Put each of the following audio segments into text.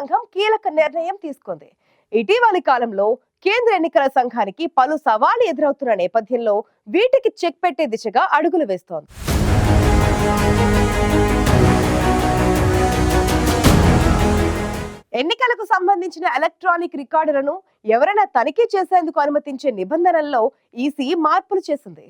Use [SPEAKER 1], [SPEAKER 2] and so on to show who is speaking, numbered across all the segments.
[SPEAKER 1] సంఘం కీలక నిర్ణయం తీసుకుంది. ఇటీవలి కాలంలో కేంద్ర ఎన్నికల సంఘానికి పలు సవాళ్లు ఎదురవుతున్న నేపథ్యంలో వీటికి చెక్ పెట్టే దిశగా అడుగులు వేస్తోంది. ఎన్నికలకు సంబంధించిన ఎలక్ట్రానిక్ రికార్డులను ఎవరైనా తనిఖీ చేసేందుకు అనుమతించే నిబంధనల్లో ఈసీ మార్పులు చేసింది.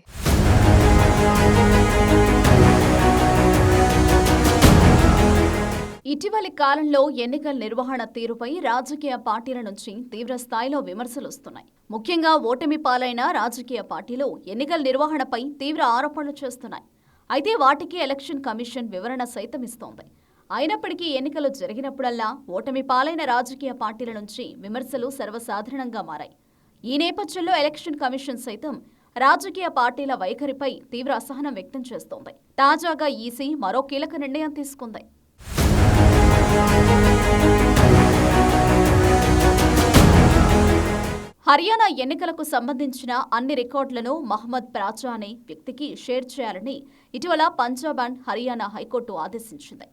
[SPEAKER 2] ఇటీవలి కాలంలో ఎన్నికల నిర్వహణ తీరుపై రాజకీయ పార్టీల నుంచి తీవ్ర స్థాయిలో విమర్శలు వస్తున్నాయి. ముఖ్యంగా ఓటమి పాలైన రాజకీయ పార్టీలు ఎన్నికల నిర్వహణపై తీవ్ర ఆరోపణలు చేస్తున్నాయి. అయితే వాటికి ఎలక్షన్ కమిషన్ వివరణ సైతం ఇస్తోంది. అయినప్పటికీ ఎన్నికలు జరిగినప్పుడల్లా ఓటమి పాలైన రాజకీయ పార్టీల నుంచి విమర్శలు సర్వసాధారణంగా మారాయి. ఈ నేపథ్యంలో ఎలక్షన్ కమిషన్ సైతం రాజకీయ పార్టీల వైఖరిపై తీవ్ర అసహనం వ్యక్తం చేస్తోంది. తాజాగా ఈసీ మరో కీలక నిర్ణయం తీసుకుంది. హర్యానా ఎన్నికలకు సంబంధించిన అన్ని రికార్డులను మహమ్మద్ ప్రాచా అనే వ్యక్తికి షేర్ చేయాలని ఇటీవల పంజాబ్ అండ్ హర్యానా హైకోర్టు ఆదేశించింది.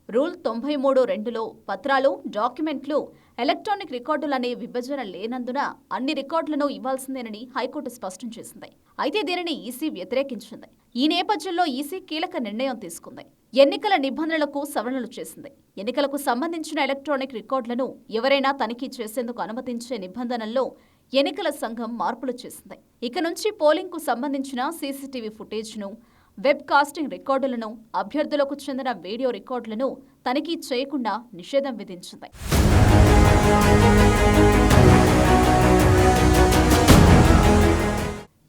[SPEAKER 2] రూల్ 93(2)లో పత్రాలు, డాక్యుమెంట్లు, ఎలక్ట్రానిక్ రికార్డులనే విభజన లేనందున అన్ని రికార్డులను ఇవ్వాల్సిందేనని హైకోర్టు స్పష్టం చేసింది. అయితే దీనిని ఈసీ వ్యతిరేకించింది. ఈ నేపథ్యంలో ఈసీ కీలక నిర్ణయం తీసుకుంది. ఎన్నికల నిబంధనలకు సవరణలు చేసింది. ఎన్నికలకు సంబంధించిన ఎలక్ట్రానిక్ రికార్డులను ఎవరైనా తనిఖీ చేసేందుకు అనుమతించే నిబంధనల్లో ఎన్నికల సంఘం మార్పులు చేసింది. ఇక నుంచి పోలింగ్కు సంబంధించిన సీసీటీవీ ఫుటేజ్ను, వెబ్ కాస్టింగ్ రికార్డులను, అభ్యర్థులకు చెందిన వీడియో రికార్డులను తనిఖీ చేయకుండా నిషేధం విధించింది.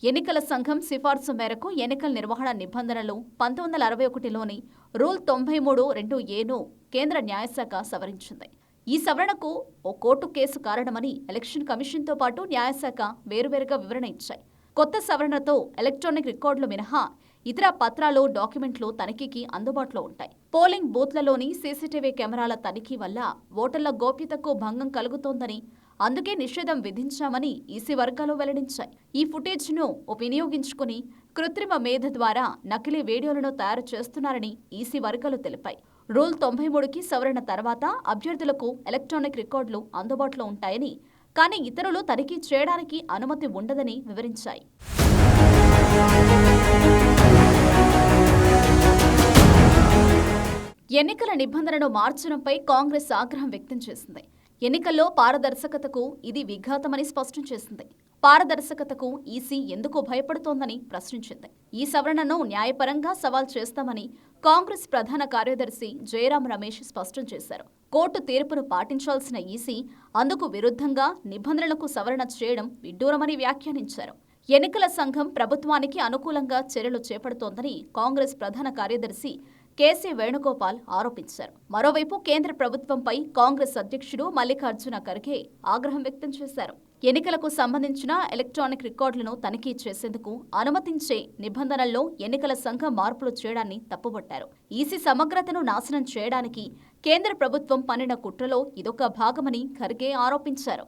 [SPEAKER 2] ఎన్నికల సంఘం సిఫార్సు మేరకు ఎన్నికల నిర్వహణ నిబంధనలు 1961లోని రూల్ 93(2)ను కేంద్ర న్యాయశాఖ సవరించింది. ఈ సవరణకు ఓ కోర్టు కేసు కారణమని ఎలక్షన్ కమిషన్తో పాటు న్యాయశాఖ వేరువేరుగా వివరణ ఇచ్చాయి. కొత్త సవరణతో ఎలక్ట్రానిక్ రికార్డులు మినహా ఇతర పత్రాలు, డాక్యుమెంట్లు తనిఖీకి అందుబాటులో ఉంటాయి. పోలింగ్ బూత్లలోని సీసీటీవీ కెమెరాల తనిఖీ వల్ల ఓటర్ల గోప్యతకు భంగం కలుగుతోందని, అందుకే నిషేధం విధించామని ఈసీ వర్గాలు వెల్లడించాయి. ఈ ఫుటేజ్ను వినియోగించుకుని కృత్రిమ మేధ ద్వారా నకిలీ వీడియోలను తయారు చేస్తున్నారని ఈసీ వర్గాలు తెలిపాయి. రూల్ 93కి సవరణ తర్వాత అభ్యర్థులకు ఎలక్ట్రానిక్ రికార్డులు అందుబాటులో ఉంటాయని, కానీ ఇతరులు తనిఖీ చేయడానికి అనుమతి ఉండదని వివరించాయి. ఎన్నికల నిబంధనను మార్చడంపై కాంగ్రెస్ ఆగ్రహం వ్యక్తం చేసింది. ఎన్నికల్లో పారదర్శకతకు ఇది విఘాతమని స్పష్టం చేసింది. పారదర్శకతకు ఈసీ ఎందుకు భయపడుతోందని ప్రశ్నించింది. ఈ సవరణను న్యాయపరంగా సవాల్ చేస్తామని కాంగ్రెస్ ప్రధాన కార్యదర్శి జయరాం రమేష్ స్పష్టం చేశారు. కోర్టు తీర్పును పాటించాల్సిన ఈసీ అందుకు విరుద్ధంగా నిబంధనలకు సవరణ చేయడం విడ్డూరమని వ్యాఖ్యానించారు. ఎన్నికల సంఘం ప్రభుత్వానికి అనుకూలంగా చర్యలు చేపడుతోందని కాంగ్రెస్ ప్రధాన కార్యదర్శి కేసీ వేణుగోపాల్ ఆరోపించారు. మరోవైపు కేంద్ర ప్రభుత్వంపై కాంగ్రెస్ అధ్యక్షుడు మల్లికార్జున ఖర్గే ఆగ్రహం వ్యక్తం చేశారు. ఎన్నికలకు సంబంధించిన ఎలక్ట్రానిక్ రికార్డులను తనిఖీ చేసేందుకు అనుమతించే నిబంధనల్లో ఎన్నికల సంఘం మార్పులు చేయడాన్ని తప్పుబట్టారు. ఈసీ సమగ్రతను నాశనం చేయడానికి కేంద్ర ప్రభుత్వం పన్నిన కుట్రలో ఇదొక భాగమని ఖర్గే ఆరోపించారు.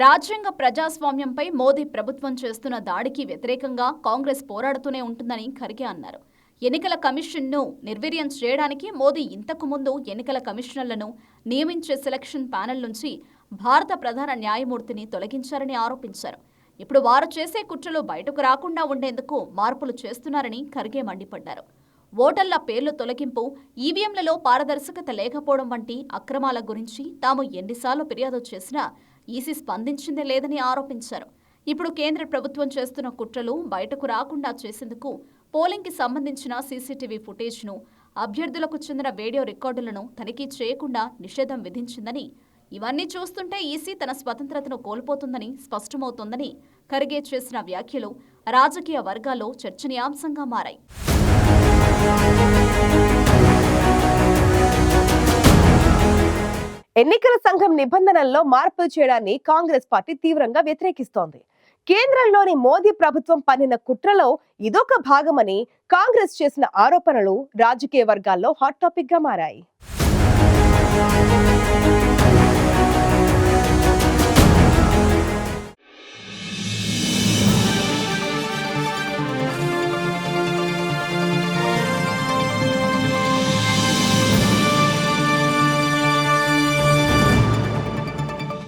[SPEAKER 2] రాజ్యాంగ ప్రజాస్వామ్యంపై మోదీ ప్రభుత్వం చేస్తున్న దాడికి వ్యతిరేకంగా కాంగ్రెస్ పోరాడుతూనే ఉంటుందని ఖర్గే అన్నారు. ఎన్నికల కమిషన్ను నిర్వీర్యం చేయడానికి మోదీ ఇంతకు ముందు ఎన్నికల కమిషనర్లను నియమించే సెలక్షన్ ప్యానెల్ నుంచి భారత ప్రధాన న్యాయమూర్తిని తొలగించారని ఆరోపించారు. ఇప్పుడు వారు చేసే కుట్రలు బయటకు రాకుండా ఉండేందుకు మార్పులు చేస్తున్నారని ఖర్గే మండిపడ్డారు. ఓటర్ల పేర్ల తొలగింపు, ఈవీఎంలలో పారదర్శకత లేకపోవడం వంటి అక్రమాల గురించి తాము ఎన్నిసార్లు ఫిర్యాదు చేసినా ఈసీ స్పందించిందే లేదని ఆరోపించారు. ఇప్పుడు కేంద్ర ప్రభుత్వం చేస్తున్న కుట్రలు బయటకు రాకుండా చేసేందుకు పోలింగ్కి సంబంధించిన సీసీటీవీ ఫుటేజ్ను, అభ్యర్థులకు చెందిన వీడియో రికార్డులను తనిఖీ చేయకుండా నిషేధం విధించిందని, ఇవన్నీ చూస్తుంటే ఈసీ తన స్వతంత్రతను కోల్పోతుందని స్పష్టమవుతోందని ఖర్గే చేసిన వ్యాఖ్యలు రాజకీయ వర్గాల్లో చర్చనీయాంశంగా మారాయి.
[SPEAKER 1] ఎన్నికల సంఘం నిబంధనల్లో మార్పులు చేయడాన్ని కాంగ్రెస్ పార్టీ తీవ్రంగా వ్యతిరేకిస్తోంది. కేంద్రంలోని మోదీ ప్రభుత్వం పన్నిన కుట్రలో ఇదొక భాగమని కాంగ్రెస్ చేసిన ఆరోపణలు రాజకీయ వర్గాల్లో హాట్ టాపిక్ గా మారాయి.